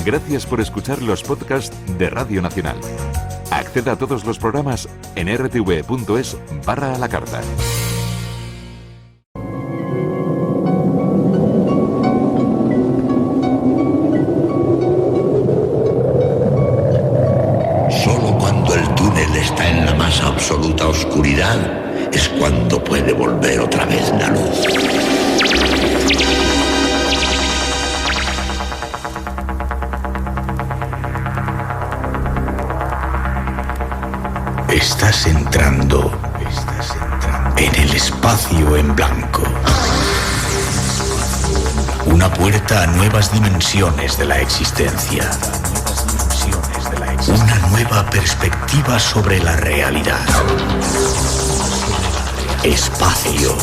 Gracias por escuchar los podcasts de Radio Nacional. Acceda a todos los programas en rtv.es/a la carta. Solo cuando el túnel está en la más absoluta oscuridad es cuando puede volver otra vez la luz. Estás entrando en el espacio en blanco. Una puerta a nuevas dimensiones de la existencia. Una nueva perspectiva sobre la realidad. Espacio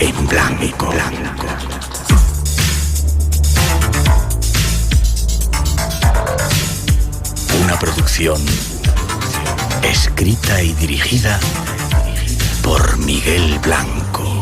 en blanco. Una producción escrita y dirigida por Miguel Blanco.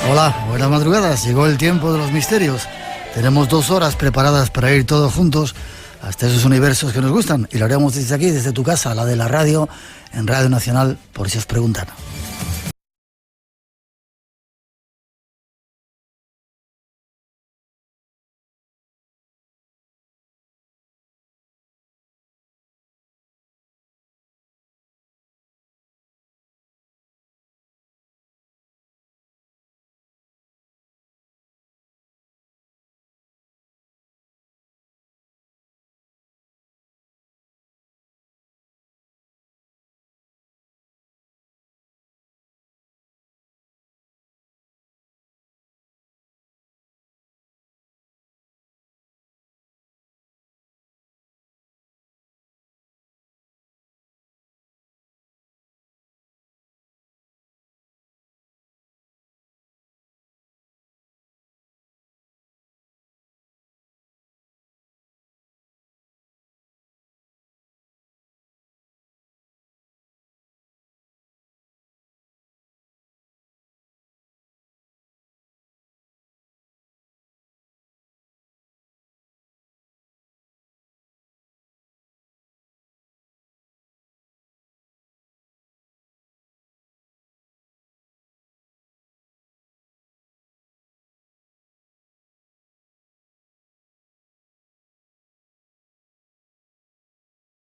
Hola, buenas madrugadas. Llegó el tiempo de los misterios. Tenemos 2 horas preparadas para ir todos juntos hasta esos universos que nos gustan. Y lo haremos desde aquí, desde tu casa, la de la radio, en Radio Nacional, por si os preguntan.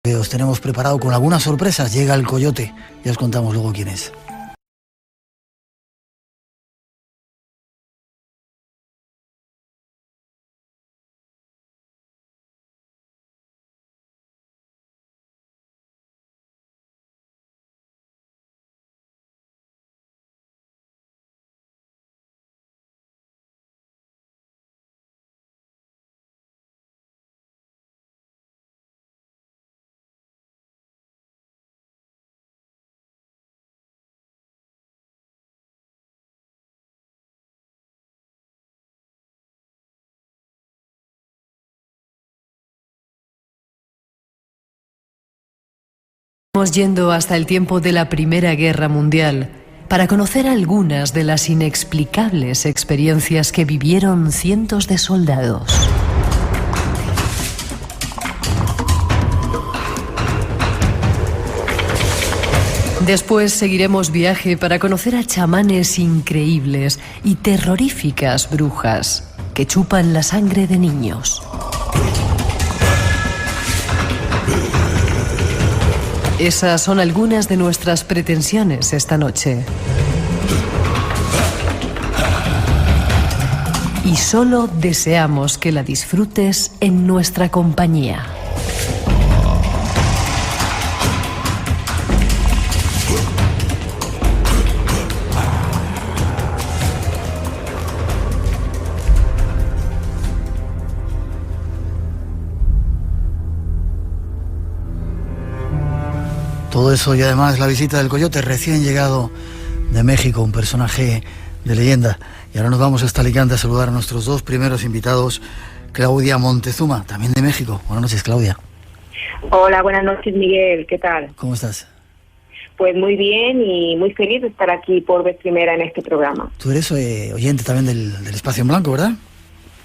Os tenemos preparado con algunas sorpresas. Llega el Coyote. Ya os contamos luego quién es. Estamos yendo hasta el tiempo de la Primera Guerra Mundial para conocer algunas de las inexplicables experiencias que vivieron cientos de soldados. Después seguiremos viaje para conocer a chamanes increíbles y terroríficas brujas que chupan la sangre de niños. Esas son algunas de nuestras pretensiones esta noche. Y solo deseamos que la disfrutes en nuestra compañía. Todo eso y además la visita del Coyote recién llegado de México, un personaje de leyenda. Y ahora nos vamos hasta Alicante a saludar a nuestros dos primeros invitados, Claudia Montezuma, también de México. Buenas noches, Claudia. Hola, buenas noches, Miguel. ¿Qué tal? ¿Cómo estás? Pues muy bien y muy feliz de estar aquí por vez primera en este programa. Tú eres oyente también del Espacio en Blanco, ¿verdad?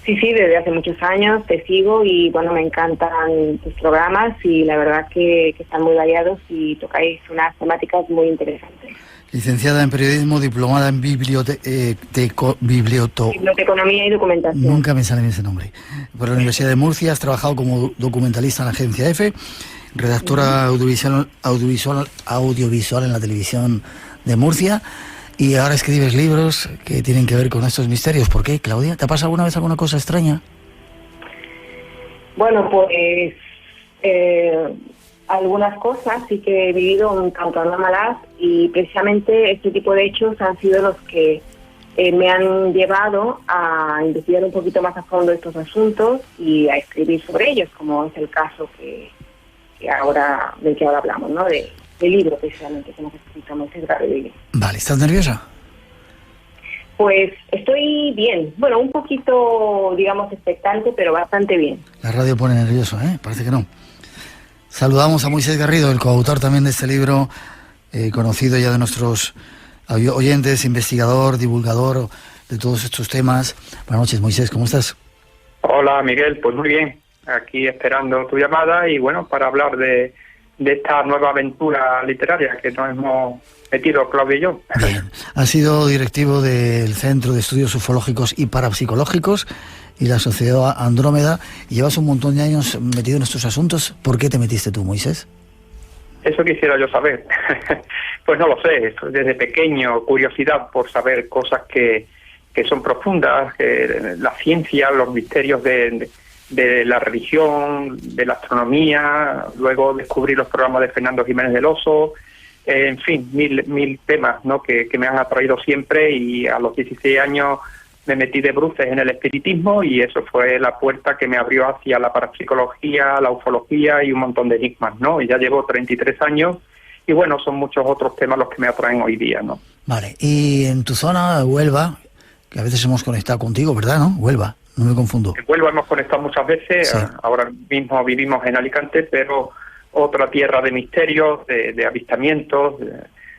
Sí, desde hace muchos años te sigo y bueno, me encantan tus programas y la verdad que están muy variados y tocáis unas temáticas muy interesantes. Licenciada en Periodismo, diplomada en Biblioteconomía y Documentación. Nunca me sale bien ese nombre. Por la Universidad de Murcia, has trabajado como documentalista en la agencia EFE, redactora audiovisual en la televisión de Murcia, y ahora escribes libros que tienen que ver con estos misterios. ¿Por qué, Claudia? ¿Te ha pasado alguna vez alguna cosa extraña? Bueno, pues algunas cosas sí que he vivido un tanto anómalas y precisamente este tipo de hechos han sido los que me han llevado a investigar un poquito más a fondo estos asuntos y a escribir sobre ellos, como es el caso del que ahora hablamos, ¿no? Del libro precisamente que hemos escrito Moisés Garrido. Vale, ¿estás nerviosa? Pues estoy bien, bueno, un poquito, digamos, expectante, pero bastante bien. La radio pone nervioso, parece que no. Saludamos a Moisés Garrido, el coautor también de este libro, conocido ya de nuestros oyentes, investigador, divulgador de todos estos temas. Buenas noches, Moisés, ¿cómo estás? Hola, Miguel, pues muy bien. Aquí esperando tu llamada y bueno, para hablar de esta nueva aventura literaria que nos hemos metido, Claudia y yo. Bien. Has sido directivo del Centro de Estudios Ufológicos y Parapsicológicos y la Sociedad Andrómeda, y llevas un montón de años metido en estos asuntos. ¿Por qué te metiste tú, Moisés? Eso quisiera yo saber. Pues no lo sé, desde pequeño, curiosidad por saber cosas que son profundas, la ciencia, los misterios de la religión, de la astronomía, luego descubrí los programas de Fernando Jiménez del Oso, en fin, mil temas, ¿no? que me han atraído siempre, y a los 16 años me metí de bruces en el espiritismo y eso fue la puerta que me abrió hacia la parapsicología, la ufología y un montón de enigmas, ¿no? Y ya llevo 33 años y bueno, son muchos otros temas los que me atraen hoy día, ¿no? Vale, y en tu zona, Huelva, que a veces hemos conectado contigo, ¿verdad, no? Huelva, no me confundo. En Huelva hemos conectado muchas veces, sí. Ahora mismo vivimos en Alicante, pero otra tierra de misterios, de avistamientos,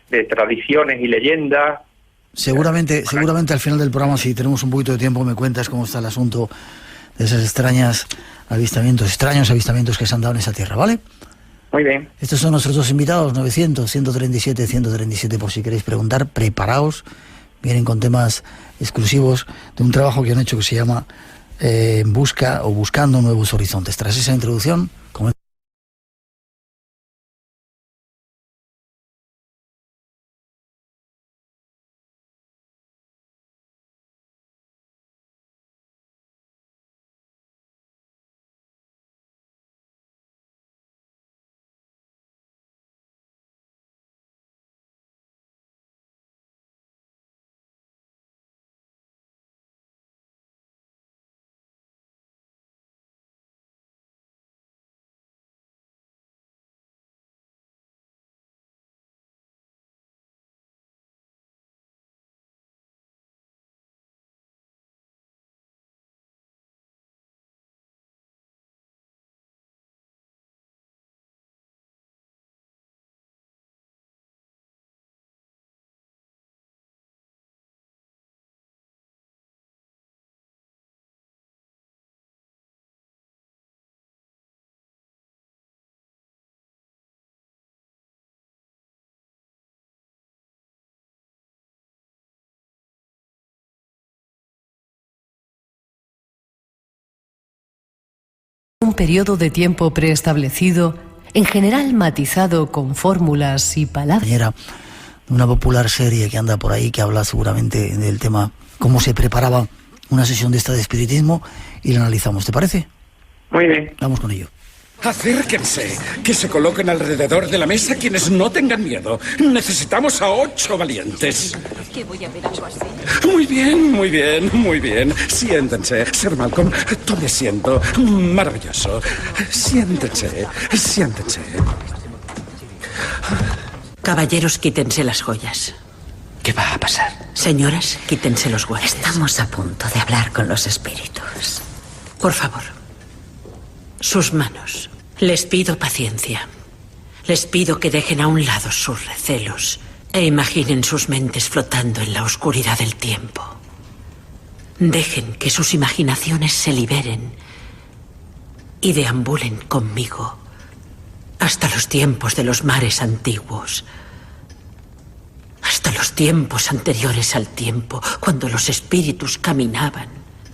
de tradiciones y leyendas. Seguramente al final del programa, si tenemos un poquito de tiempo, me cuentas cómo está el asunto de esos extraños avistamientos que se han dado en esa tierra, ¿vale? Muy bien. Estos son nuestros dos invitados, 900, 137, 137, por si queréis preguntar, preparaos. Vienen con temas exclusivos de un trabajo que han hecho que se llama En busca o buscando nuevos horizontes. Tras esa introducción, un periodo de tiempo preestablecido, en general matizado con fórmulas y palabras. Una popular serie que anda por ahí que habla seguramente del tema, cómo se preparaba una sesión de esta de espiritismo, y la analizamos, ¿te parece? Muy bien. Vamos con ello. Acérquense, que se coloquen alrededor de la mesa quienes no tengan miedo. Necesitamos a 8 valientes. ¿Qué voy a ver algo así? Muy bien, muy bien, muy bien. Siéntense. Sir Malcolm, tome asiento. Maravilloso. Siéntense, siéntense. Caballeros, quítense las joyas. ¿Qué va a pasar? Señoras, quítense los guantes. Estamos a punto de hablar con los espíritus. Por favor. Sus manos. Les pido paciencia. Les pido que dejen a un lado sus recelos e imaginen sus mentes flotando en la oscuridad del tiempo. Dejen que sus imaginaciones se liberen y deambulen conmigo hasta los tiempos de los mares antiguos, hasta los tiempos anteriores al tiempo, cuando los espíritus caminaban,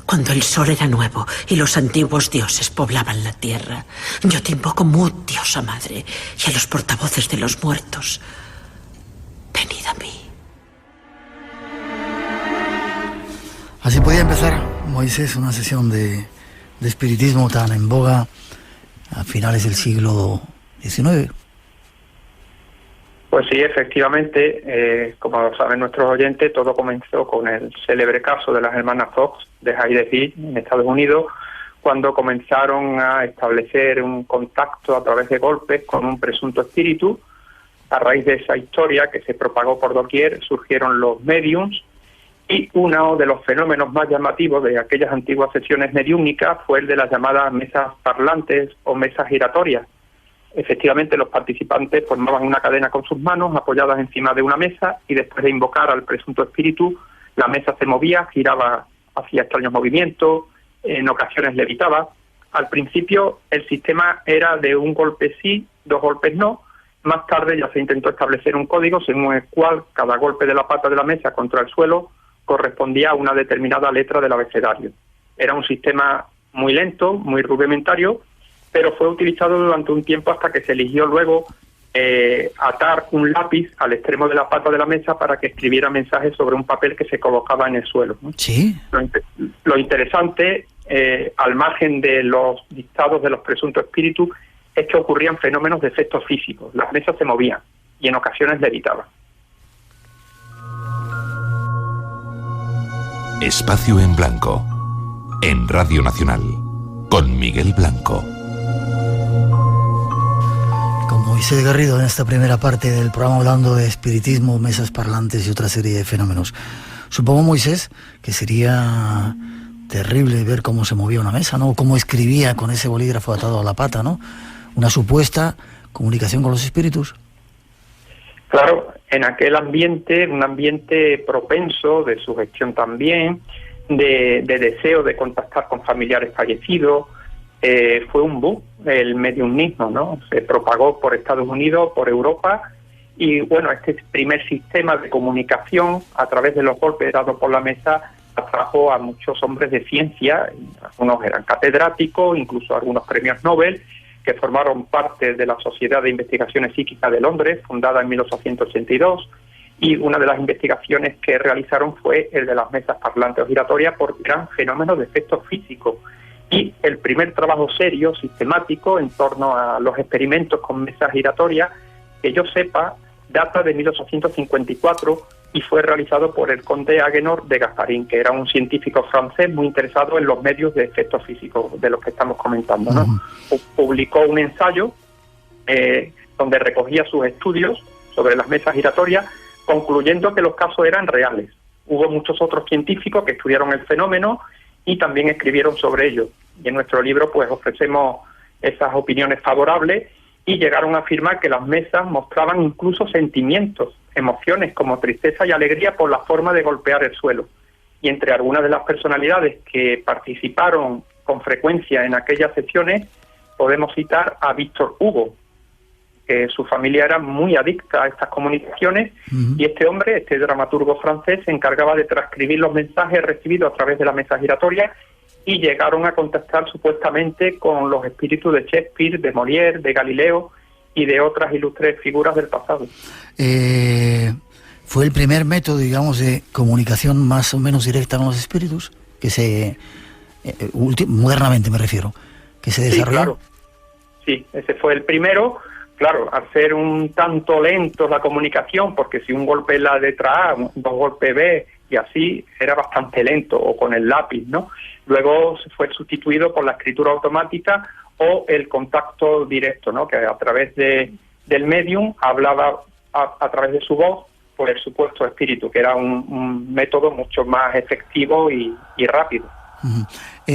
cuando el sol era nuevo y los antiguos dioses poblaban la tierra. Yo te invoco, Mut, diosa madre, y a los portavoces de los muertos. Venid a mí. Así podía empezar, Moisés, una sesión de espiritismo tan en boga a finales del siglo XIX. Pues sí, efectivamente, como saben nuestros oyentes, todo comenzó con el célebre caso de las hermanas Fox de Hyde Heath en Estados Unidos, cuando comenzaron a establecer un contacto a través de golpes con un presunto espíritu. A raíz de esa historia, que se propagó por doquier, surgieron los mediums, y uno de los fenómenos más llamativos de aquellas antiguas sesiones mediúmnicas fue el de las llamadas mesas parlantes o mesas giratorias. Efectivamente, los participantes formaban una cadena con sus manos apoyadas encima de una mesa, y después de invocar al presunto espíritu, la mesa se movía, giraba, hacía extraños movimientos, en ocasiones levitaba. Al principio el sistema era de un golpe sí, 2 golpes no. Más tarde ya se intentó establecer un código según el cual cada golpe de la pata de la mesa contra el suelo correspondía a una determinada letra del abecedario. Era un sistema muy lento, muy rudimentario, pero fue utilizado durante un tiempo hasta que se eligió luego atar un lápiz al extremo de la pata de la mesa para que escribiera mensajes sobre un papel que se colocaba en el suelo, ¿no? Sí. Lo interesante, al margen de los dictados de los presuntos espíritus, es que ocurrían fenómenos de efectos físicos. Las mesas se movían y en ocasiones levitaban. Espacio en Blanco, en Radio Nacional, con Miguel Blanco. Con Moisés Garrido en esta primera parte del programa, hablando de espiritismo, mesas parlantes y otra serie de fenómenos. Supongo, Moisés, que sería terrible ver cómo se movía una mesa, ¿no? Cómo escribía con ese bolígrafo atado a la pata, ¿no? Una supuesta comunicación con los espíritus. Claro, en aquel ambiente, un ambiente propenso de sugestión también, de deseo de contactar con familiares fallecidos, fue un boom el mediumismo, ¿no? Se propagó por Estados Unidos, por Europa, y bueno, este primer sistema de comunicación a través de los golpes dados por la mesa atrajo a muchos hombres de ciencia. Algunos eran catedráticos, incluso algunos premios Nobel, que formaron parte de la Sociedad de Investigaciones Psíquicas de Londres, fundada en 1882, y una de las investigaciones que realizaron fue el de las mesas parlantes o giratorias, porque eran fenómenos de efectos físicos. Y el primer trabajo serio, sistemático, en torno a los experimentos con mesas giratorias, que yo sepa, data de 1854 y fue realizado por el conde Agénor de Gasparín, que era un científico francés muy interesado en los medios de efectos físicos de los que estamos comentando, ¿no? Publicó un ensayo donde recogía sus estudios sobre las mesas giratorias, concluyendo que los casos eran reales. Hubo muchos otros científicos que estudiaron el fenómeno y también escribieron sobre ello. Y en nuestro libro pues ofrecemos esas opiniones favorables, y llegaron a afirmar que las mesas mostraban incluso sentimientos, emociones como tristeza y alegría por la forma de golpear el suelo. Y entre algunas de las personalidades que participaron con frecuencia en aquellas sesiones podemos citar a Víctor Hugo, que su familia era muy adicta a estas comunicaciones, y este hombre, este dramaturgo francés, se encargaba de transcribir los mensajes recibidos a través de la mesa giratoria, y llegaron a contactar supuestamente con los espíritus de Shakespeare, de Molière, de Galileo y de otras ilustres figuras del pasado. ¿Fue el primer método, digamos, de comunicación más o menos directa con los espíritus? Que se... modernamente me refiero, que se desarrolló. Sí, claro. Sí, ese fue el primero. Claro, al ser un tanto lento la comunicación, porque si un golpe es la letra A, 2 golpes B, y así, era bastante lento, o con el lápiz, ¿no? Luego se fue sustituido por la escritura automática o el contacto directo, ¿no? Que a través del medium hablaba a través de su voz por el supuesto espíritu, que era un método mucho más efectivo y rápido.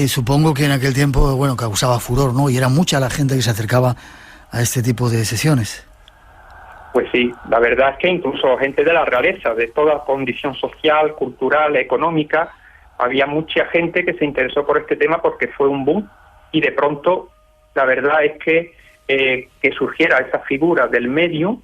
Supongo que en aquel tiempo, bueno, causaba furor, ¿no? Y era mucha la gente que se acercaba a este tipo de sesiones. Pues sí, la verdad es que incluso gente de la realeza, de toda condición social, cultural, económica, había mucha gente que se interesó por este tema porque fue un boom, y de pronto la verdad es que surgiera esa figura del medium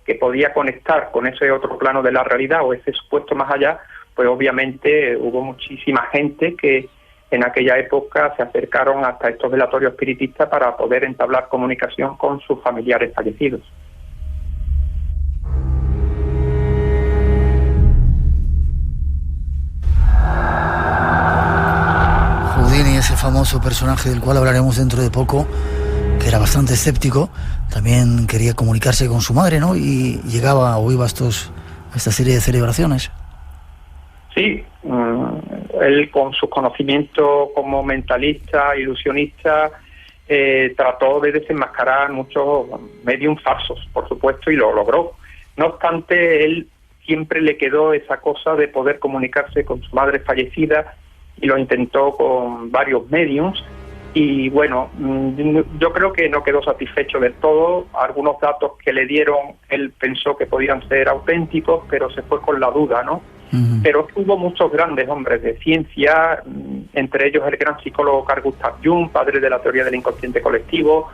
que podía conectar con ese otro plano de la realidad o ese supuesto más allá, pues obviamente hubo muchísima gente que en aquella época se acercaron hasta estos velatorios espiritistas para poder entablar comunicación con sus familiares fallecidos. Houdini, ese famoso personaje del cual hablaremos dentro de poco, que era bastante escéptico, también quería comunicarse con su madre, ¿no? Y llegaba o iba a esta serie de celebraciones. Sí, él con sus conocimientos como mentalista, ilusionista, trató de desenmascarar muchos medium falsos, por supuesto, y lo logró. No obstante, él siempre le quedó esa cosa de poder comunicarse con su madre fallecida, y lo intentó con varios mediums, y bueno, yo creo que no quedó satisfecho del todo. Algunos datos que le dieron, él pensó que podían ser auténticos, pero se fue con la duda, ¿no? Uh-huh. Pero hubo muchos grandes hombres de ciencia, entre ellos el gran psicólogo Carl Gustav Jung, padre de la teoría del inconsciente colectivo,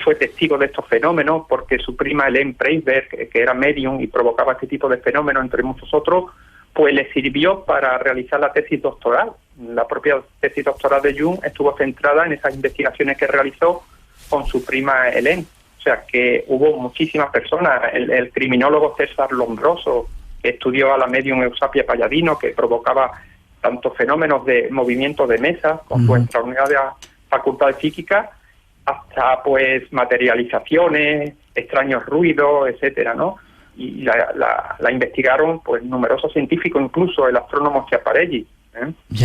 fue testigo de estos fenómenos porque su prima Ellen Preisberg, que era medium y provocaba este tipo de fenómenos, entre muchos otros, pues le sirvió para realizar la tesis doctoral. La propia tesis doctoral de Jung estuvo centrada en esas investigaciones que realizó con su prima Ellen. O sea que hubo muchísimas personas. El criminólogo César Lombroso, que estudió a la medium Eusapia Palladino, que provocaba tantos fenómenos de movimiento de mesas con su extraordinaria facultad psíquica, hasta pues materializaciones, extraños ruidos, etcétera, ¿no? Y la investigaron pues numerosos científicos, incluso el astrónomo Schiaparelli.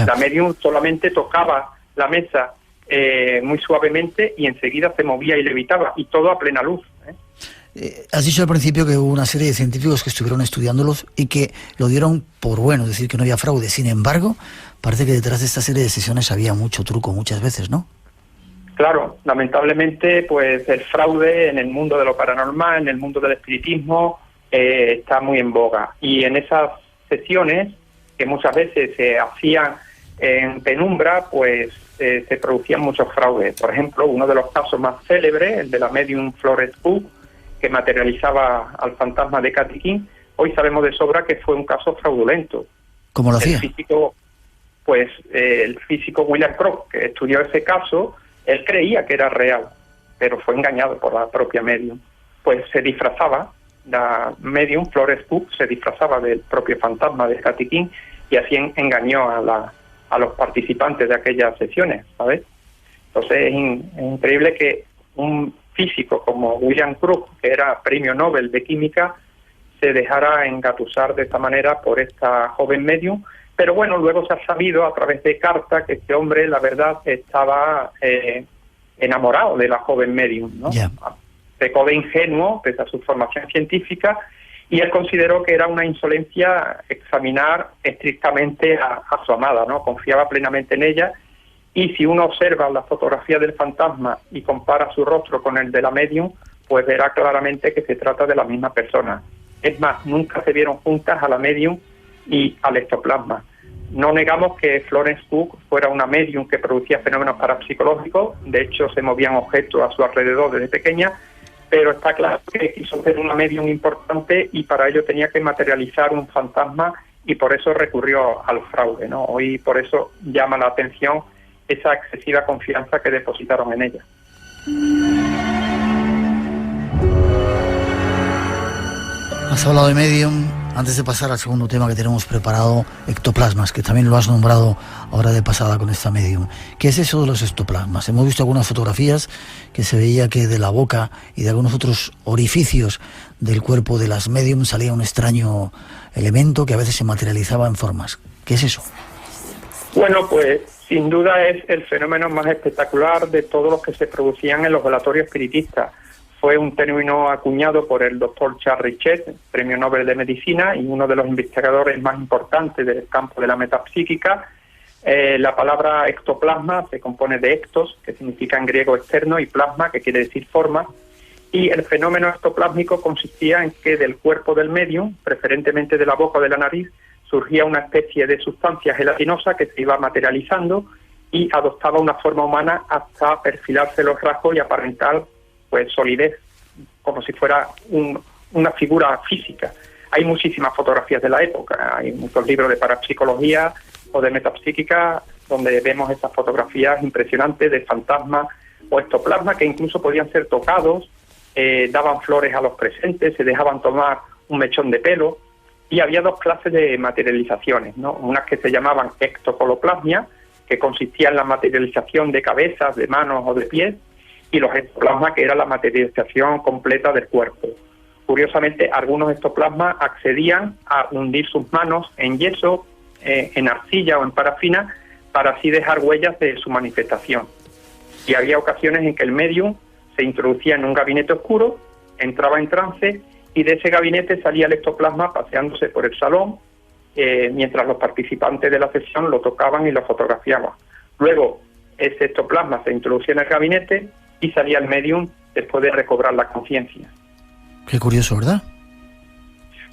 La medium solamente tocaba la mesa muy suavemente y enseguida se movía y levitaba, y todo a plena luz. Has dicho al principio que hubo una serie de científicos que estuvieron estudiándolos y que lo dieron por bueno, es decir, que no había fraude. Sin embargo, parece que detrás de esta serie de sesiones había mucho truco muchas veces, ¿no? Claro, lamentablemente pues el fraude en el mundo de lo paranormal, en el mundo del espiritismo, está muy en boga, y en esas sesiones que muchas veces se hacían en penumbra, pues se producían muchos fraudes. Por ejemplo, uno de los casos más célebres, el de la medium Florence Pugh, que materializaba al fantasma de Katy King, hoy sabemos de sobra que fue un caso fraudulento. ¿Cómo lo hacía? El físico William Crook, que estudió ese caso, él creía que era real, pero fue engañado por la propia medium. Pues se disfrazaba, la medium Florence Pugh se disfrazaba del propio fantasma de Katy King, y así engañó a los participantes de aquellas sesiones, ¿sabes? Entonces es increíble que un físico como William Crook, que era premio Nobel de Química, se dejara engatusar de esta manera por esta joven medium. Pero bueno, luego se ha sabido a través de carta que este hombre, la verdad, estaba enamorado de la joven medium, ¿no? Yeah. Pecó de ingenuo, pese a su formación científica, y él consideró que era una insolencia examinar estrictamente a su amada, ¿no? Confiaba plenamente en ella, y si uno observa la fotografía del fantasma y compara su rostro con el de la medium, pues verá claramente que se trata de la misma persona. Es más, nunca se vieron juntas a la medium y al ectoplasma. No negamos que Florence Pugh fuera una medium que producía fenómenos parapsicológicos, de hecho se movían objetos a su alrededor desde pequeña, pero está claro que quiso ser una medium importante y para ello tenía que materializar un fantasma, y por eso recurrió al fraude, ¿no? Hoy por eso llama la atención esa excesiva confianza que depositaron en ella. Has hablado de medium. Antes de pasar al segundo tema que tenemos preparado, ectoplasmas, que también lo has nombrado ahora de pasada con esta medium. ¿Qué es eso de los ectoplasmas? Hemos visto algunas fotografías que se veía que de la boca y de algunos otros orificios del cuerpo de las medium salía un extraño elemento que a veces se materializaba en formas. ¿Qué es eso? Bueno, pues sin duda es el fenómeno más espectacular de todos los que se producían en los velatorios espiritistas. fue un término acuñado por el doctor Charles Richet, premio Nobel de Medicina y uno de los investigadores más importantes del campo de la metapsíquica. La palabra ectoplasma se compone de ectos, que significa en griego externo, y plasma, que quiere decir forma. Y el fenómeno ectoplásmico consistía en que del cuerpo del medium, preferentemente de la boca o de la nariz, surgía una especie de sustancia gelatinosa que se iba materializando y adoptaba una forma humana hasta perfilarse los rasgos y aparentar pues solidez, como si fuera una figura física. Hay muchísimas fotografías de la época, hay muchos libros de parapsicología o de metapsíquica donde vemos estas fotografías impresionantes de fantasmas o ectoplasma que incluso podían ser tocados, daban flores a los presentes, se dejaban tomar un mechón de pelo, y había dos clases de materializaciones, ¿no? Unas que se llamaban ectocoloplasmia, que consistía en la materialización de cabezas, de manos o de pies, y los ectoplasmas, que era la materialización completa del cuerpo. Curiosamente, algunos ectoplasmas accedían a hundir sus manos en yeso, en arcilla o en parafina, para así dejar huellas de su manifestación. Y había ocasiones en que el medium se introducía en un gabinete oscuro, entraba en trance, y de ese gabinete salía el ectoplasma paseándose por el salón, mientras los participantes de la sesión lo tocaban y lo fotografiaban. Luego, ese ectoplasma se introducía en el gabinete y salía el medium después de recobrar la conciencia. Qué curioso, ¿verdad?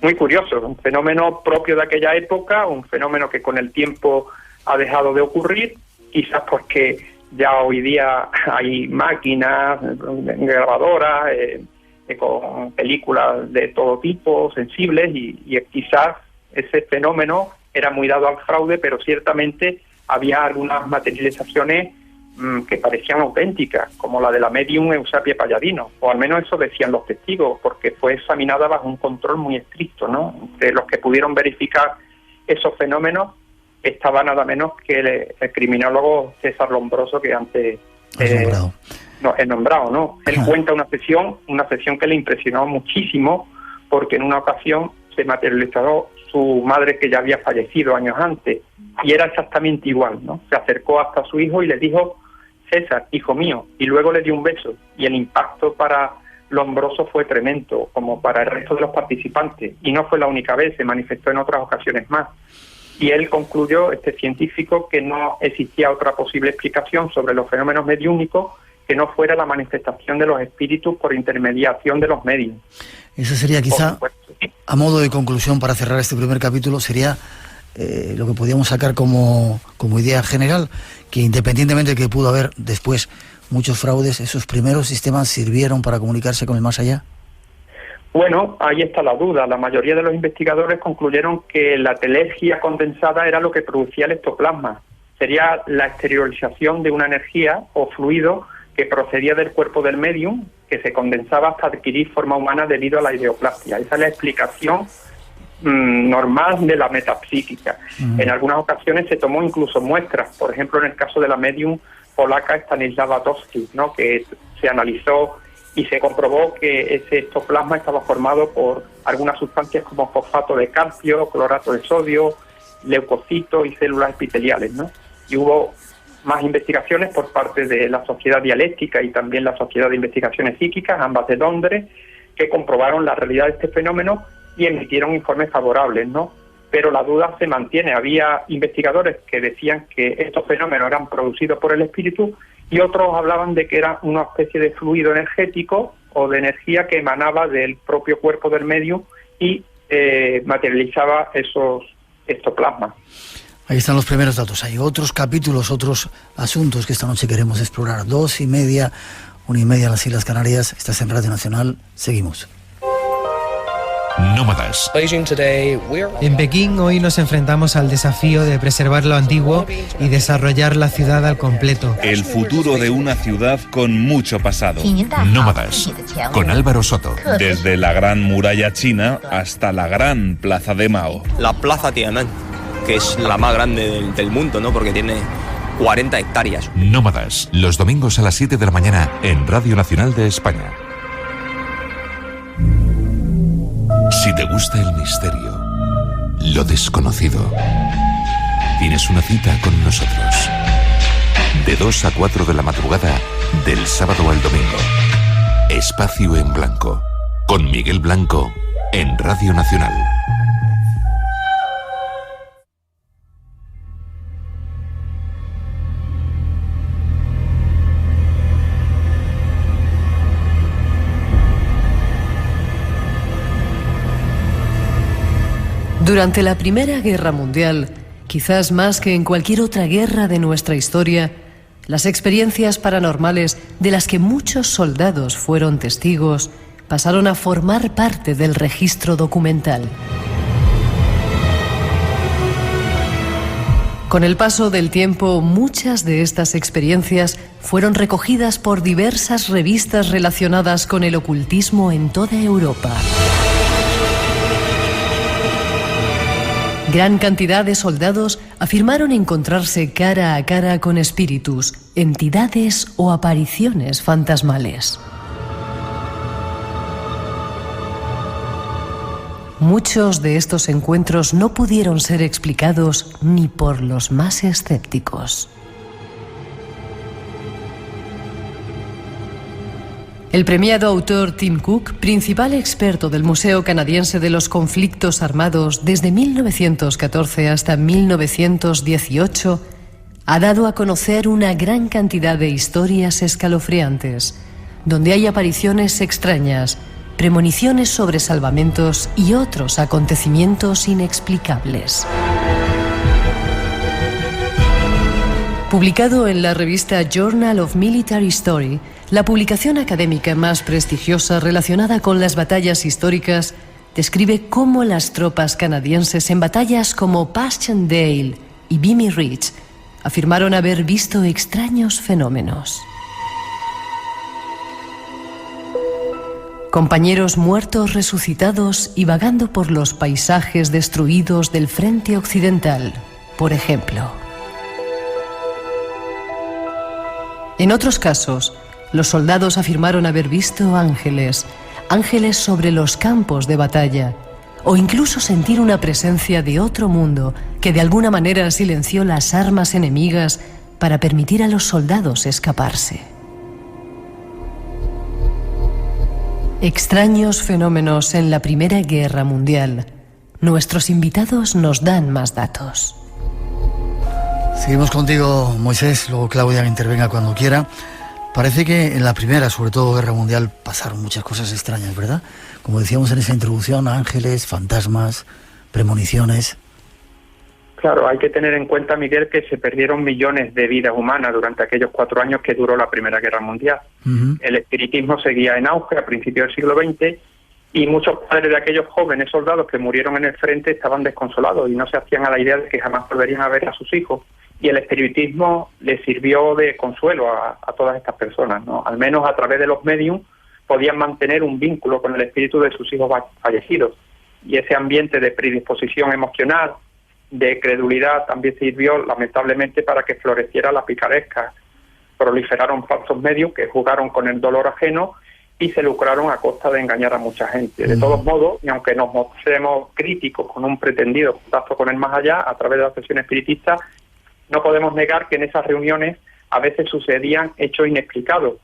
Muy curioso, un fenómeno propio de aquella época, un fenómeno que con el tiempo ha dejado de ocurrir, quizás porque ya hoy día hay máquinas, grabadoras, con películas de todo tipo, sensibles, y quizás ese fenómeno era muy dado al fraude, pero ciertamente había algunas materializaciones que parecían auténticas, como la de la medium Eusapia Palladino, o al menos eso decían los testigos, porque fue examinada bajo un control muy estricto, ¿no? Entre los que pudieron verificar esos fenómenos estaba nada menos que el criminólogo César Lombroso, que antes he nombrado, ¿no? Él cuenta una sesión que le impresionó muchísimo, porque en una ocasión se materializó su madre, que ya había fallecido años antes, y era exactamente igual, ¿no? Se acercó hasta su hijo y le dijo: César, hijo mío, y luego le dio un beso, y el impacto para Lombroso fue tremendo, como para el resto de los participantes, y no fue la única vez, se manifestó en otras ocasiones más. Y él concluyó, este científico, que no existía otra posible explicación sobre los fenómenos mediúnicos que no fuera la manifestación de los espíritus por intermediación de los medios. Eso sería quizá, a modo de conclusión para cerrar este primer capítulo, sería lo que podíamos sacar como idea general, que independientemente de que pudo haber después muchos fraudes, esos primeros sistemas sirvieron para comunicarse con el más allá. Bueno, ahí está la duda. La mayoría de los investigadores concluyeron que la telergia condensada era lo que producía el ectoplasma. Sería la exteriorización de una energía o fluido que procedía del cuerpo del medium, que se condensaba hasta adquirir forma humana debido a la ideoplastia. Esa es la explicación normal de la metapsíquica. En algunas ocasiones se tomó incluso muestras, por ejemplo en el caso de la medium polaca Stanislawa Toski, ¿no? Que se analizó y se comprobó que ese ectoplasma estaba formado por algunas sustancias como fosfato de calcio, clorato de sodio, leucocitos y células epiteliales, ¿no? Y hubo más investigaciones por parte de la Sociedad Dialéctica y también la Sociedad de Investigaciones Psíquicas, ambas de Londres, que comprobaron la realidad de este fenómeno y emitieron informes favorables, ¿no? Pero la duda se mantiene. Había investigadores que decían que estos fenómenos eran producidos por el espíritu y otros hablaban de que era una especie de fluido energético o de energía que emanaba del propio cuerpo del medium y materializaba esos ectoplasmas. Ahí están los primeros datos. Hay otros capítulos, otros asuntos que esta noche queremos explorar. 2:30, 1:30 en las Islas Canarias. Estás en Radio Nacional. Seguimos. Nómadas. En Pekín hoy nos enfrentamos al desafío de preservar lo antiguo y desarrollar la ciudad al completo. El futuro de una ciudad con mucho pasado. Nómadas, con Álvaro Soto. Desde la Gran Muralla China hasta la Gran Plaza de Mao. La Plaza Tiananmen, que es la más grande del mundo, ¿no? Porque tiene 40 hectáreas. Nómadas, los domingos a las 7 de la mañana en Radio Nacional de España. Si te gusta el misterio, lo desconocido, tienes una cita con nosotros. De 2 a 4 de la madrugada, del sábado al domingo, Espacio en Blanco, con Miguel Blanco, en Radio Nacional. Durante la Primera Guerra Mundial, quizás más que en cualquier otra guerra de nuestra historia, las experiencias paranormales de las que muchos soldados fueron testigos pasaron a formar parte del registro documental. Con el paso del tiempo, muchas de estas experiencias fueron recogidas por diversas revistas relacionadas con el ocultismo en toda Europa. Gran cantidad de soldados afirmaron encontrarse cara a cara con espíritus, entidades o apariciones fantasmales. Muchos de estos encuentros no pudieron ser explicados ni por los más escépticos. El premiado autor Tim Cook, principal experto del Museo Canadiense de los Conflictos Armados desde 1914 hasta 1918, ha dado a conocer una gran cantidad de historias escalofriantes, donde hay apariciones extrañas, premoniciones sobre salvamentos y otros acontecimientos inexplicables. Publicado en la revista Journal of Military History, la publicación académica más prestigiosa relacionada con las batallas históricas, describe cómo las tropas canadienses en batallas como Passchendaele y Vimy Ridge afirmaron haber visto extraños fenómenos. Compañeros muertos resucitados y vagando por los paisajes destruidos del frente occidental, por ejemplo. En otros casos, los soldados afirmaron haber visto ángeles sobre los campos de batalla, o incluso sentir una presencia de otro mundo que de alguna manera silenció las armas enemigas para permitir a los soldados escaparse. Extraños fenómenos en la Primera Guerra Mundial. Nuestros invitados nos dan más datos. Seguimos contigo, Moisés, luego Claudia que intervenga cuando quiera. Parece que en la Primera, sobre todo Guerra Mundial, pasaron muchas cosas extrañas, ¿verdad? Como decíamos en esa introducción, ángeles, fantasmas, premoniciones. Claro, hay que tener en cuenta, Miguel, que se perdieron millones de vidas humanas durante aquellos 4 años que duró la Primera Guerra Mundial. El espiritismo seguía en auge a principios del siglo XX y muchos padres de aquellos jóvenes soldados que murieron en el frente estaban desconsolados y no se hacían a la idea de que jamás volverían a ver a sus hijos. Y el espiritismo les sirvió de consuelo a todas estas personas, ¿no? Al menos a través de los mediums podían mantener un vínculo con el espíritu de sus hijos fallecidos. Y ese ambiente de predisposición emocional, de credulidad, también sirvió lamentablemente para que floreciera la picaresca. Proliferaron falsos medios que jugaron con el dolor ajeno y se lucraron a costa de engañar a mucha gente. De todos modos, y aunque nos mostremos críticos con un pretendido contacto con el más allá a través de la sesión espiritista, no podemos negar que en esas reuniones a veces sucedían hechos inexplicados,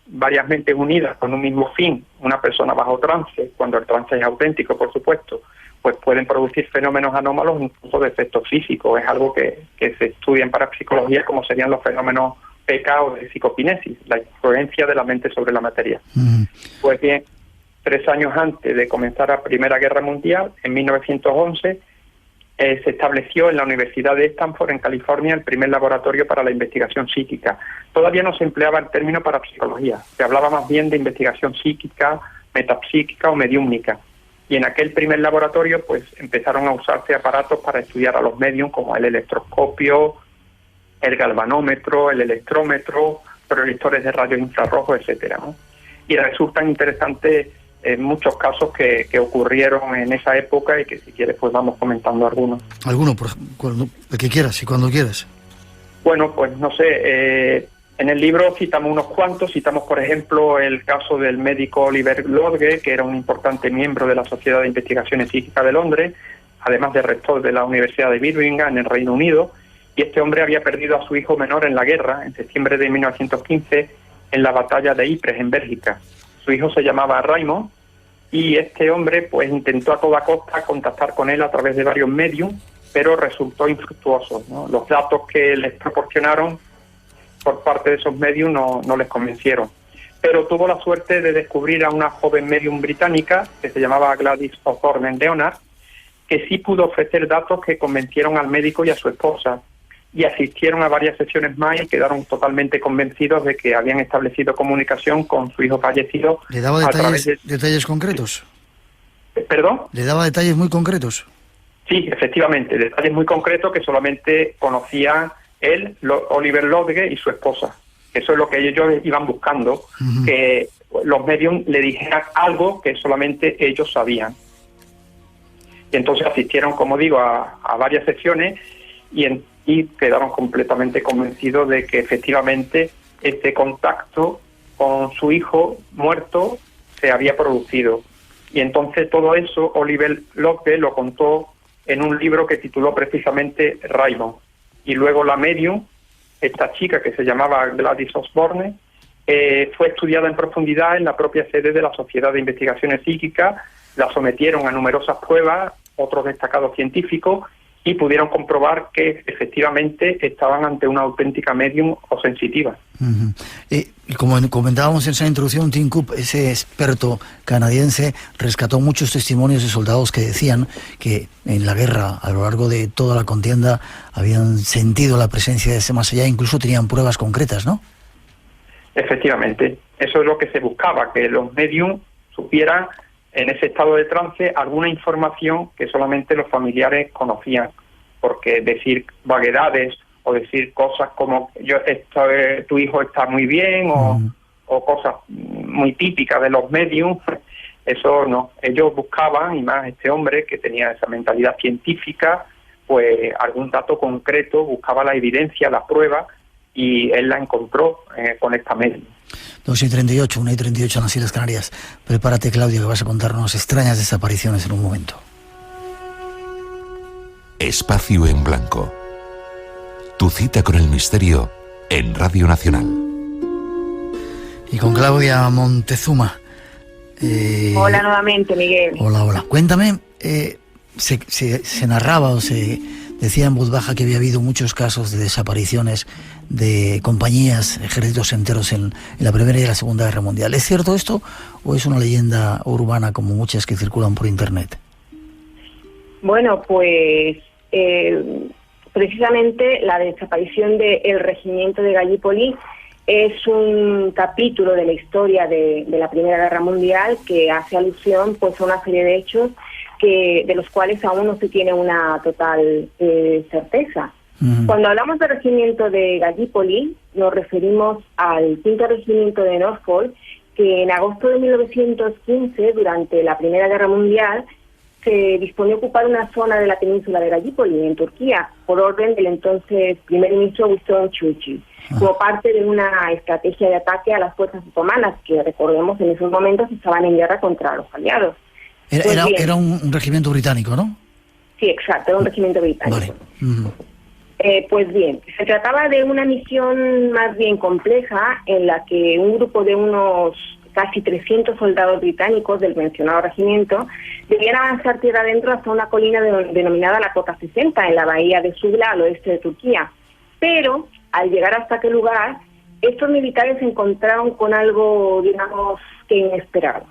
varias mentes unidas con un mismo fin. Una persona bajo trance, cuando el trance es auténtico, por supuesto, pues pueden producir fenómenos anómalos, incluso de efectos físicos. Es algo que se estudia en parapsicología, como serían los fenómenos PK o de psicokinesis, la influencia de la mente sobre la materia. Pues bien, 3 años antes de comenzar la Primera Guerra Mundial, en 1911, se estableció en la Universidad de Stanford, en California, el primer laboratorio para la investigación psíquica. Todavía no se empleaba el término parapsicología, se hablaba más bien de investigación psíquica, metapsíquica o mediúmnica. Y en aquel primer laboratorio pues empezaron a usarse aparatos para estudiar a los mediums, como el electroscopio, el galvanómetro, el electrómetro, proyectores de rayos infrarrojos, etcétera, ¿no? Y resultan interesantes muchos casos que ocurrieron en esa época y que si quieres pues vamos comentando algunos. ¿Alguno? El que quieras y cuando quieras. Bueno, pues no sé, en el libro citamos unos cuantos. Citamos, por ejemplo, el caso del médico Oliver Lodge, que era un importante miembro de la Sociedad de Investigaciones Psíquicas de Londres, además de rector de la Universidad de Birmingham, en el Reino Unido, y este hombre había perdido a su hijo menor en la guerra, en septiembre de 1915, en la batalla de Ypres, en Bélgica. Su hijo se llamaba Raymond y este hombre pues intentó a toda costa contactar con él a través de varios medios, pero resultó infructuoso, ¿no? Los datos que les proporcionaron por parte de esos medios no les convencieron. Pero tuvo la suerte de descubrir a una joven medium británica que se llamaba Gladys Osborne Leonard, que sí pudo ofrecer datos que convencieron al médico y a su esposa, y asistieron a varias sesiones más y quedaron totalmente convencidos de que habían establecido comunicación con su hijo fallecido. ¿Le daba detalles concretos? ¿Perdón? ¿Le daba detalles muy concretos? Sí, efectivamente, detalles muy concretos que solamente conocían él, Oliver Lodge y su esposa. Eso es lo que ellos iban buscando, que los medios le dijeran algo que solamente ellos sabían. Y entonces asistieron, como digo, a varias sesiones y quedaron completamente convencidos de que efectivamente este contacto con su hijo muerto se había producido. Y entonces todo eso Oliver Lodge lo contó en un libro que tituló precisamente Raymond. Y luego la medium, esta chica que se llamaba Gladys Osborne, fue estudiada en profundidad en la propia sede de la Sociedad de Investigaciones Psíquicas, la sometieron a numerosas pruebas, otros destacados científicos, y pudieron comprobar que efectivamente estaban ante una auténtica medium o sensitiva. Y como comentábamos en esa introducción, Tim Cook, ese experto canadiense, rescató muchos testimonios de soldados que decían que en la guerra, a lo largo de toda la contienda, habían sentido la presencia de ese más allá, incluso tenían pruebas concretas, ¿no? Efectivamente, eso es lo que se buscaba, que los medium supieran en ese estado de trance alguna información que solamente los familiares conocían, porque decir vaguedades o decir cosas como tu hijo está muy bien o cosas muy típicas de los mediums, eso no. Ellos buscaban, y más este hombre que tenía esa mentalidad científica, pues algún dato concreto, buscaba la evidencia, la prueba, y él la encontró con esta medium. 2:38, 1:38 en las Islas Canarias. Prepárate, Claudio, que vas a contarnos extrañas desapariciones en un momento. Espacio en Blanco. Tu cita con el misterio en Radio Nacional. Y con Claudia Montezuma. Hola nuevamente, Miguel. Hola. Cuéntame, se narraba o se decía en voz baja que había habido muchos casos de desapariciones de compañías, ejércitos enteros en la Primera y la Segunda Guerra Mundial. ¿Es cierto esto o es una leyenda urbana como muchas que circulan por Internet? Bueno, pues precisamente la desaparición del regimiento de Gallipoli es un capítulo de la historia de la Primera Guerra Mundial que hace alusión pues a una serie de hechos de los cuales aún no se tiene una total certeza. Cuando hablamos del regimiento de Gallipoli, nos referimos al 5º regimiento de Norfolk, que en agosto de 1915, durante la Primera Guerra Mundial, se disponía a ocupar una zona de la península de Gallipoli, en Turquía, por orden del entonces primer ministro Winston Churchill, como parte de una estrategia de ataque a las fuerzas otomanas, que recordemos en esos momentos estaban en guerra contra los aliados. Era un regimiento británico, ¿no? Sí, exacto, era un regimiento británico. Vale. Pues bien, se trataba de una misión más bien compleja en la que un grupo de unos casi 300 soldados británicos del mencionado regimiento debían avanzar tierra adentro hasta una colina denominada la Cota 60 en la bahía de Suvla, al oeste de Turquía. Pero al llegar hasta aquel lugar, estos militares se encontraron con algo, digamos, que inesperado.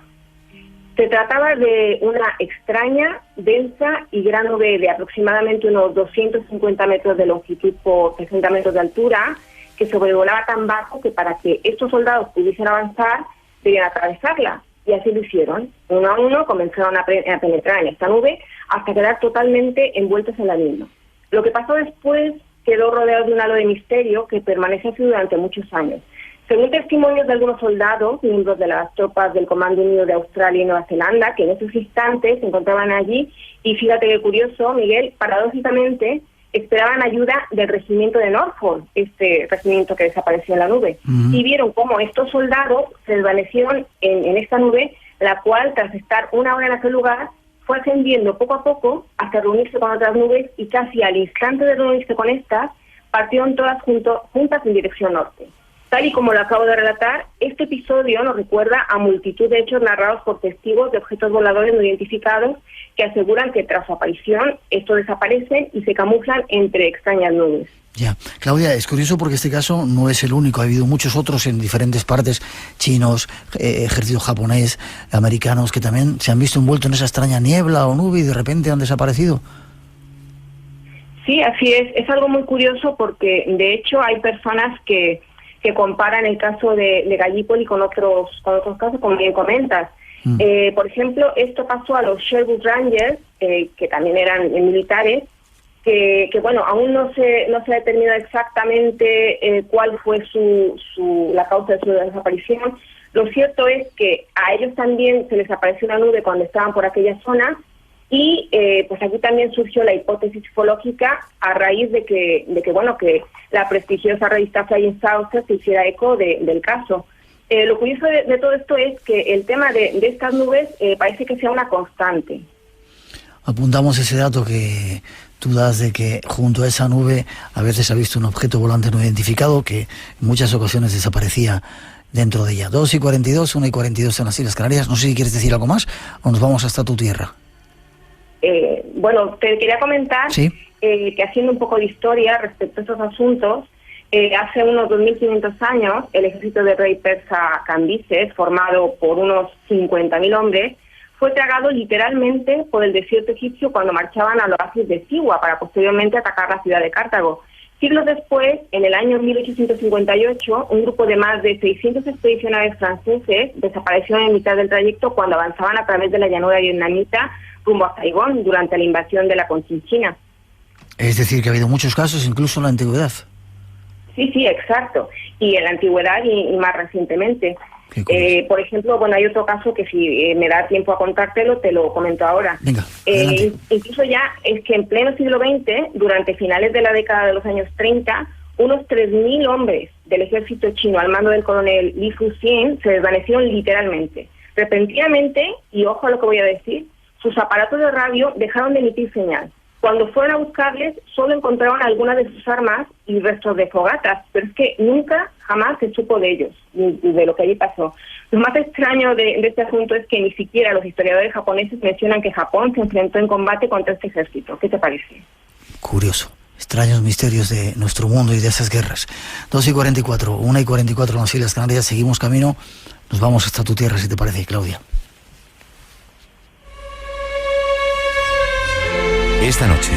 Se trataba de una extraña, densa y gran nube de aproximadamente unos 250 metros de longitud por 60 metros de altura, que sobrevolaba tan bajo que para que estos soldados pudiesen avanzar, debían atravesarla. Y así lo hicieron. Uno a uno comenzaron a penetrar en esta nube hasta quedar totalmente envueltos en la misma. Lo que pasó después quedó rodeado de un halo de misterio que permanece así durante muchos años. Según testimonios de algunos soldados, miembros de las tropas del Comando Unido de Australia y Nueva Zelanda, que en esos instantes se encontraban allí, y fíjate qué curioso, Miguel, paradójicamente esperaban ayuda del regimiento de Norfolk, este regimiento que desapareció en la nube, y vieron cómo estos soldados se desvanecieron en esta nube, la cual, tras estar una hora en aquel lugar, fue ascendiendo poco a poco hasta reunirse con otras nubes, y casi al instante de reunirse con estas, partieron todas juntas en dirección norte. Tal y como lo acabo de relatar, este episodio nos recuerda a multitud de hechos narrados por testigos de objetos voladores no identificados que aseguran que tras su aparición estos desaparecen y se camuflan entre extrañas nubes. Ya, Claudia, es curioso porque este caso no es el único, ha habido muchos otros en diferentes partes, chinos, ejército japonés, americanos, que también se han visto envueltos en esa extraña niebla o nube y de repente han desaparecido. Sí, así es algo muy curioso porque de hecho hay personas que comparan el caso de Gallipoli con otros casos, como bien comentas. Por ejemplo, esto pasó a los Sherwood Rangers, que también eran militares, que bueno, aún no se ha determinado exactamente cuál fue la causa de su desaparición. Lo cierto es que a ellos también se les apareció una nube cuando estaban por aquella zona y pues aquí también surgió la hipótesis ufológica a raíz de que la prestigiosa revista Flying Saucer se hiciera eco del caso. Lo curioso de todo esto es que el tema de estas nubes parece que sea una constante. Apuntamos ese dato que tú das de que junto a esa nube a veces ha visto un objeto volante no identificado que en muchas ocasiones desaparecía dentro de ella. 2:42, 1:42 en las Islas Canarias. No sé si quieres decir algo más o nos vamos hasta tu tierra. Bueno, te quería comentar que haciendo un poco de historia respecto a estos asuntos, hace unos 2.500 años el ejército del rey persa Cambises, formado por unos 50.000 hombres, fue tragado literalmente por el desierto egipcio cuando marchaban al oasis de Siwa para posteriormente atacar la ciudad de Cartago. Siglos después, en el año 1858, un grupo de más de 600 expedicionarios franceses desaparecieron en mitad del trayecto cuando avanzaban a través de la llanura vietnamita rumbo a Saigón durante la invasión de la Conchinchina. Es decir, que ha habido muchos casos, incluso en la antigüedad. Sí, exacto. Y en la antigüedad y más recientemente. Por ejemplo, bueno, hay otro caso que si me da tiempo a contártelo, te lo comento ahora. Venga, incluso ya es que en pleno siglo XX, durante finales de la década de los años 30, unos 3.000 hombres del ejército chino al mando del coronel Li Fuxin se desvanecieron literalmente. Repentinamente, y ojo a lo que voy a decir, sus aparatos de radio dejaron de emitir señal. Cuando fueron a buscarles, solo encontraron algunas de sus armas y restos de fogatas, pero es que jamás se supo de ellos, de lo que allí pasó. Lo más extraño de este asunto es que ni siquiera los historiadores japoneses mencionan que Japón se enfrentó en combate contra este ejército. ¿Qué te parece? Curioso. Extraños misterios de nuestro mundo y de esas guerras. 2:44, 1:44 en las Islas Canarias, seguimos camino, nos vamos hasta tu tierra, si te parece, Claudia. Esta noche,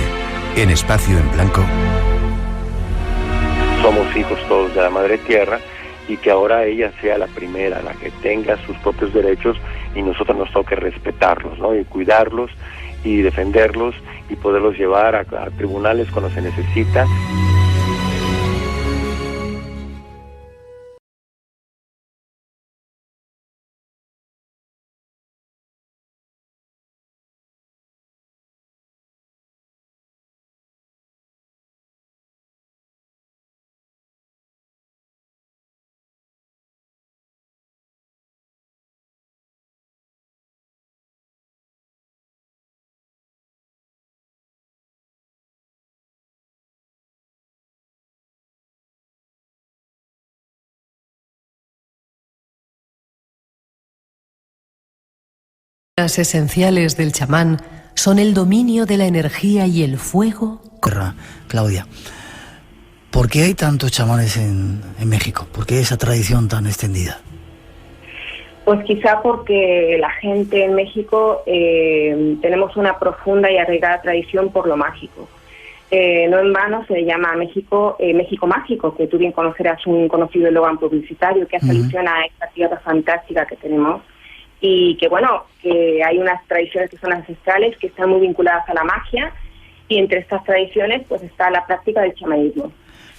en Espacio en Blanco. Somos hijos todos de la Madre Tierra y que ahora ella sea la primera, la que tenga sus propios derechos y nosotros nos toque respetarlos, ¿no? Y cuidarlos y defenderlos y poderlos llevar a tribunales cuando se necesita. Las esenciales del chamán son el dominio de la energía y el fuego. Claudia, ¿por qué hay tantos chamanes en México? ¿Por qué esa tradición tan extendida? Pues quizá porque la gente en México tenemos una profunda y arraigada tradición por lo mágico. No en vano se llama México México Mágico, que tú bien conocerás, un conocido eslogan publicitario que hace alusión a esta tierra fantástica que tenemos. Y que bueno, que hay unas tradiciones que son ancestrales, que están muy vinculadas a la magia, y entre estas tradiciones pues está la práctica del chamanismo.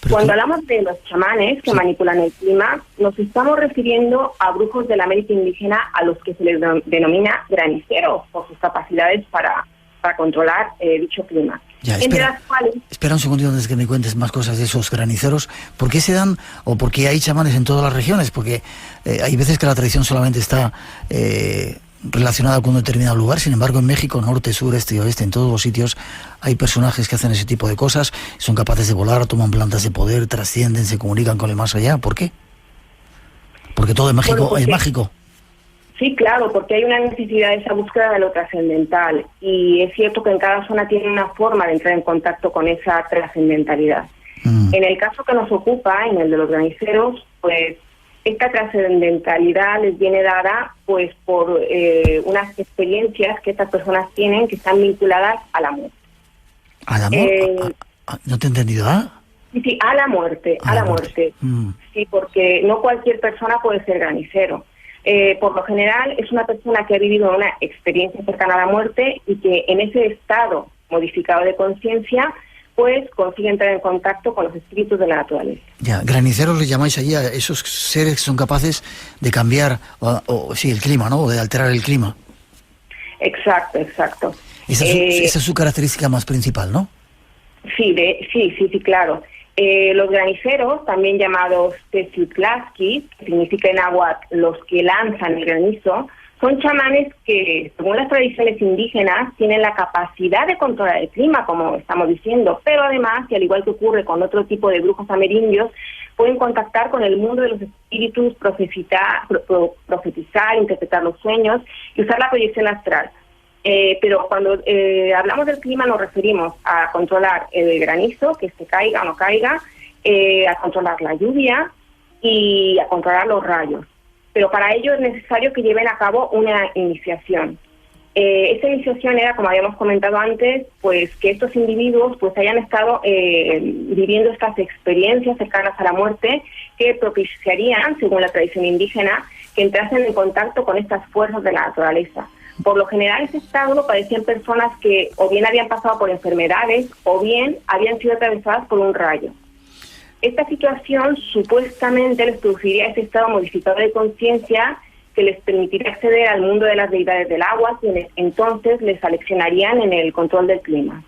Cuando hablamos de los chamanes que manipulan el clima, nos estamos refiriendo a brujos de la América indígena a los que se les denomina graniceros por sus capacidades para controlar dicho clima. Ya, espera un segundito antes que me cuentes más cosas de esos graniceros. ¿Por qué se dan o por qué hay chamanes en todas las regiones? Porque hay veces que la tradición solamente está relacionada con un determinado lugar. Sin embargo, en México, norte, sur, este y oeste, en todos los sitios hay personajes que hacen ese tipo de cosas. Son capaces de volar, toman plantas de poder, trascienden, se comunican con el más allá. ¿Por qué? Porque todo es mágico. Bueno, es mágico. Sí, claro, porque hay una necesidad de esa búsqueda de lo trascendental, y es cierto que en cada zona tiene una forma de entrar en contacto con esa trascendentalidad. En el caso que nos ocupa, en el de los graniceros, pues esta trascendentalidad les viene dada pues por unas experiencias que estas personas tienen que están vinculadas a la muerte. ¿A la muerte? ¿No te he entendido? Sí, a la muerte, a la muerte. Sí, porque no cualquier persona puede ser granicero. Por lo general es una persona que ha vivido una experiencia cercana a la muerte y que en ese estado modificado de conciencia pues consigue entrar en contacto con los espíritus de la naturaleza. Ya, graniceros les llamáis allí a esos seres que son capaces de cambiar el clima, ¿no? O de alterar el clima. Exacto. Esa es su característica más principal, ¿no? Sí, claro. Los graniceros, también llamados Tezutlaski, que significa en náhuatl los que lanzan el granizo, son chamanes que, según las tradiciones indígenas, tienen la capacidad de controlar el clima, como estamos diciendo, pero además, y al igual que ocurre con otro tipo de brujos amerindios, pueden contactar con el mundo de los espíritus, profetizar, interpretar los sueños y usar la proyección astral. Pero cuando hablamos del clima nos referimos a controlar el granizo, que se caiga o no caiga, a controlar la lluvia y a controlar los rayos. Pero para ello es necesario que lleven a cabo una iniciación. Esta iniciación era, como habíamos comentado antes, pues que estos individuos pues hayan estado viviendo estas experiencias cercanas a la muerte que propiciarían, según la tradición indígena, que entrasen en contacto con estas fuerzas de la naturaleza. Por lo general, ese estado lo padecían personas que o bien habían pasado por enfermedades o bien habían sido atravesadas por un rayo. Esta situación supuestamente les produciría ese estado modificado de conciencia que les permitiría acceder al mundo de las deidades del agua, quienes entonces les aleccionarían en el control del clima.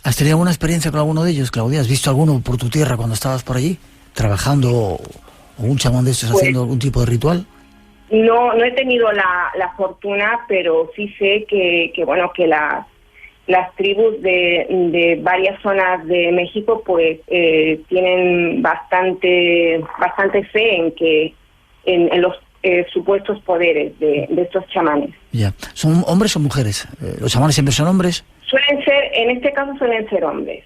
¿Has tenido alguna experiencia con alguno de ellos, Claudia? ¿Has visto alguno por tu tierra cuando estabas por allí, trabajando, o un chamán de estos haciendo algún tipo de ritual? No he tenido la fortuna, pero sí sé que las tribus de varias zonas de México pues tienen bastante fe en los supuestos poderes de estos chamanes. Ya. ¿Son hombres o mujeres? ¿Los chamanes siempre son hombres? En este caso suelen ser hombres.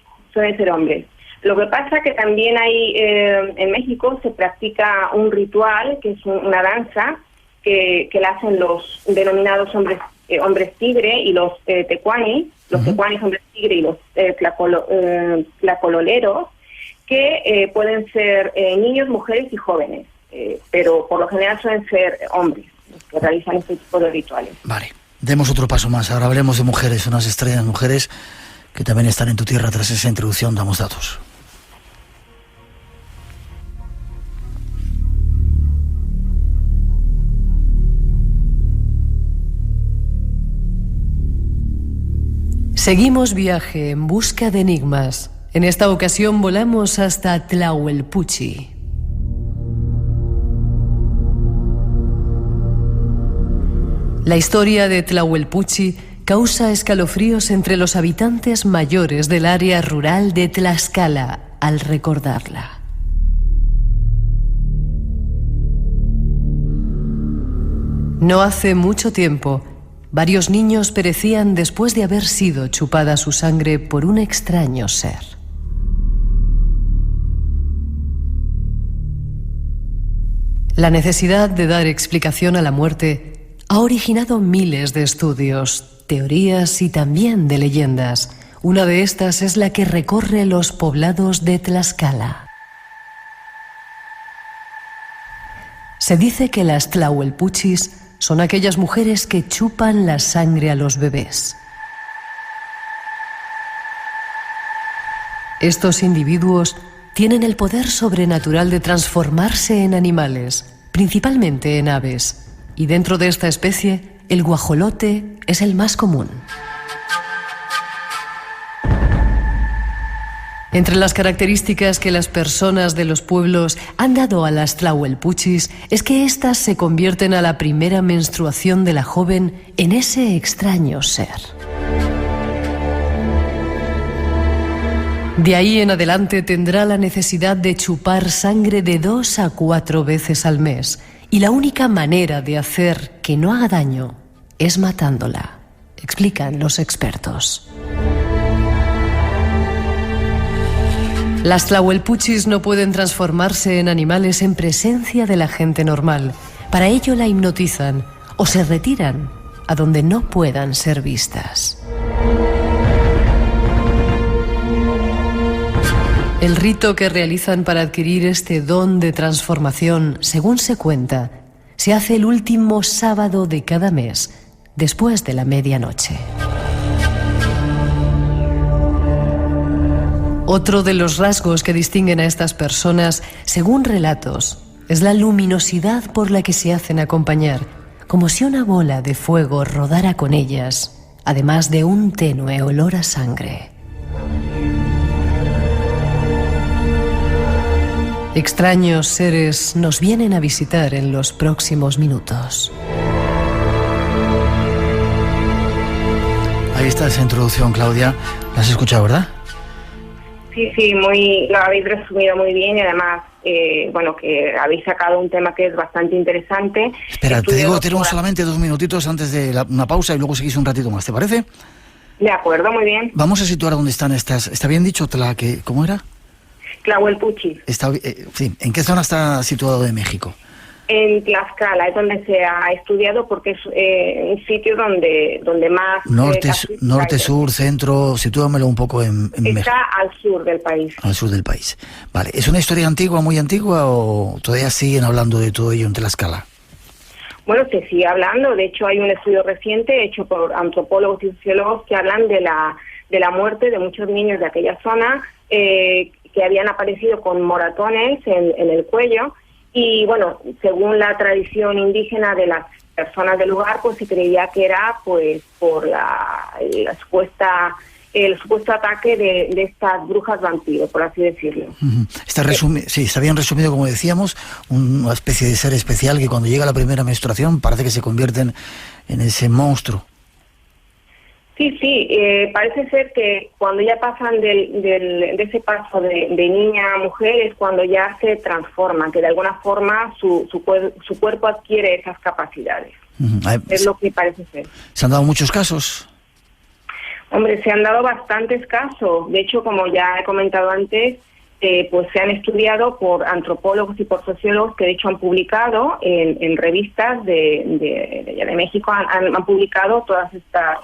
Lo que pasa que también hay en México se practica un ritual que es una danza que la hacen los denominados hombres tigre y los tecuani, los tecuanis hombres tigre y los tlacololeros, que pueden ser niños, mujeres y jóvenes, pero por lo general suelen ser hombres los que realizan este tipo de rituales. Vale, demos otro paso más. Ahora hablemos de mujeres, unas estrellas mujeres que también están en tu tierra. Tras esa introducción damos datos. Seguimos viaje en busca de enigmas. En esta ocasión volamos hasta Tlahuelpuchi. La historia de Tlahuelpuchi causa escalofríos entre los habitantes mayores del área rural de Tlaxcala al recordarla. No hace mucho tiempo, varios niños perecían después de haber sido chupada su sangre por un extraño ser. La necesidad de dar explicación a la muerte ha originado miles de estudios, teorías y también de leyendas. Una de estas es la que recorre los poblados de Tlaxcala. Se dice que las Tlahuelpuchis son aquellas mujeres que chupan la sangre a los bebés. Estos individuos tienen el poder sobrenatural de transformarse en animales, principalmente en aves, y dentro de esta especie, el guajolote es el más común. Entre las características que las personas de los pueblos han dado a las Tlahuelpuchis es que éstas se convierten a la primera menstruación de la joven en ese extraño ser. De ahí en adelante tendrá la necesidad de chupar sangre de 2 a 4 veces al mes Y la única manera de hacer que no haga daño es matándola, explican los expertos. Las tlahuelpuchis no pueden transformarse en animales en presencia de la gente normal. Para ello la hipnotizan o se retiran a donde no puedan ser vistas. El rito que realizan para adquirir este don de transformación, según se cuenta, se hace el último sábado de cada mes, después de la medianoche. Otro de los rasgos que distinguen a estas personas, según relatos, es la luminosidad por la que se hacen acompañar, como si una bola de fuego rodara con ellas, además de un tenue olor a sangre. Extraños seres nos vienen a visitar en los próximos minutos. Ahí está esa introducción, Claudia. ¿La has escuchado, verdad? Sí, lo habéis resumido muy bien y además, que habéis sacado un tema que es bastante interesante. Espera, te digo, tenemos solamente 2 minutitos antes de una pausa y luego seguís un ratito más, ¿te parece? De acuerdo, muy bien. Vamos a situar dónde están estas... ¿Está bien dicho? ¿Cómo era? Tlahuelpuchis. Sí, ¿en qué zona está situado de México? En Tlaxcala, es donde se ha estudiado porque es un sitio donde más... Norte, sur, centro, sitúamelo un poco en México. Está al sur del país. Al sur del país. Vale, ¿es una historia antigua, muy antigua o todavía siguen hablando de todo ello en Tlaxcala? Bueno, se sigue hablando, de hecho hay un estudio reciente hecho por antropólogos y sociólogos que hablan de la muerte de muchos niños de aquella zona que habían aparecido con moratones en el cuello. Y bueno, según la tradición indígena de las personas del lugar, pues se creía que era pues por el supuesto ataque de estas brujas vampiros, por así decirlo. Está bien resumido, como decíamos, una especie de ser especial que cuando llega la primera menstruación parece que se convierten en ese monstruo. Sí, parece ser que cuando ya pasan de ese paso de niña a mujer es cuando ya se transforman, que de alguna forma su cuerpo adquiere esas capacidades. Es lo que parece ser. ¿Se han dado muchos casos? Hombre, se han dado bastantes casos. De hecho, como ya he comentado antes, pues se han estudiado por antropólogos y por sociólogos que de hecho han publicado en revistas de México, han publicado todas estas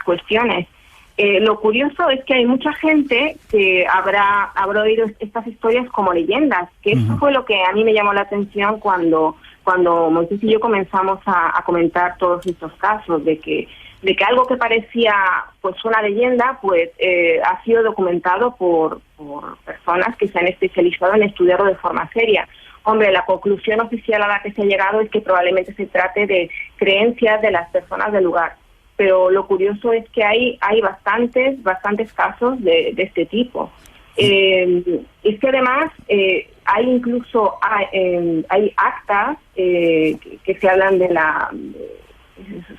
cuestiones. Lo curioso es que hay mucha gente que habrá oído estas historias como leyendas, que eso fue lo que a mí me llamó la atención cuando Moisés y yo comenzamos a comentar todos estos casos, de que algo que parecía pues una leyenda pues ha sido documentado por personas que se han especializado en estudiarlo de forma seria. Hombre, la conclusión oficial a la que se ha llegado es que probablemente se trate de creencias de las personas del lugar. Pero lo curioso es que hay bastantes casos de este tipo. Es que además hay incluso hay actas que se hablan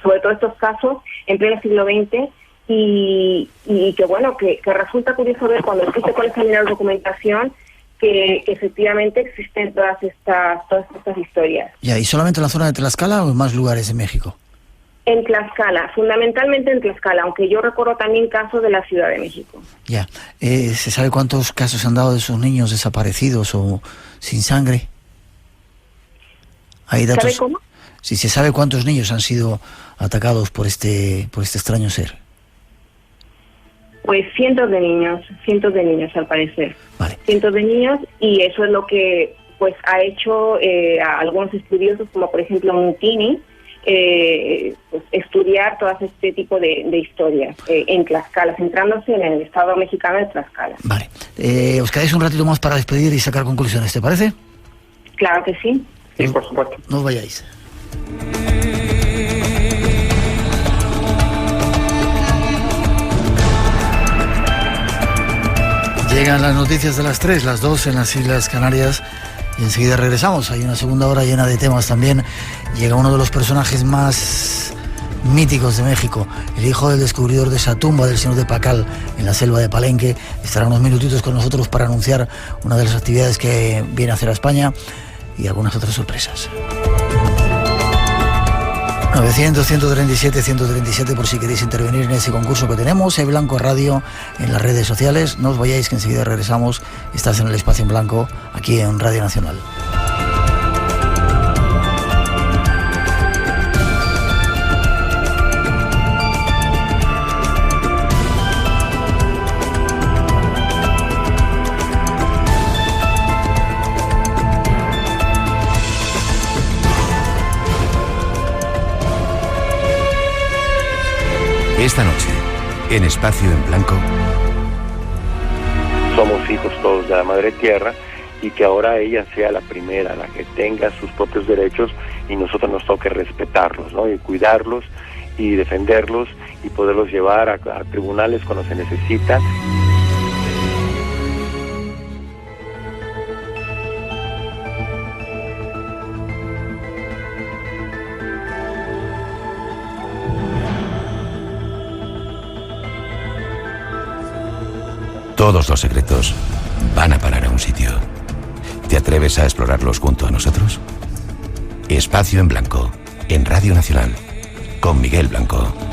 sobre todo estos casos en pleno siglo XX y que bueno, que resulta curioso ver cuando existe con examinar documentación que efectivamente existen todas estas historias. ¿Y solamente en la zona de Tlaxcala o en más lugares de México? En Tlaxcala, fundamentalmente en Tlaxcala, aunque yo recuerdo también casos de la Ciudad de México. Ya. ¿Se sabe cuántos casos han dado de esos niños desaparecidos o sin sangre? ¿Hay datos? ¿Sabe cómo? Si se sabe cuántos niños han sido atacados por este extraño ser. Pues cientos de niños al parecer. Vale. Cientos de niños, y eso es lo que pues ha hecho a algunos estudiosos, como por ejemplo Mutini, pues, estudiar todo este tipo de historias en Tlaxcala, centrándose en el Estado mexicano de Tlaxcala. Vale. ¿Os quedáis un ratito más para despedir y sacar conclusiones, te parece? Claro que sí. Sí, por supuesto. No os vayáis. Llegan las noticias de las 3, las 2 en las Islas Canarias. Y enseguida regresamos. Hay una segunda hora llena de temas también. Llega uno de los personajes más míticos de México, el hijo del descubridor de esa tumba del señor de Pacal en la selva de Palenque. Estará unos minutitos con nosotros para anunciar una de las actividades que viene a hacer a España. y algunas otras sorpresas. 900-137-137 por si queréis intervenir en ese concurso que tenemos, en Blanco Radio, en las redes sociales. No os vayáis, que enseguida regresamos. Estás en el Espacio en Blanco, aquí en Radio Nacional. Esta noche, en Espacio en Blanco. Somos hijos todos de la Madre Tierra y que ahora ella sea la primera, la que tenga sus propios derechos y nosotros nos toque respetarlos, ¿no? Y cuidarlos y defenderlos y poderlos llevar a tribunales cuando se necesita. Todos los secretos van a parar a un sitio. ¿Te atreves a explorarlos junto a nosotros? Espacio en Blanco, en Radio Nacional, con Miguel Blanco.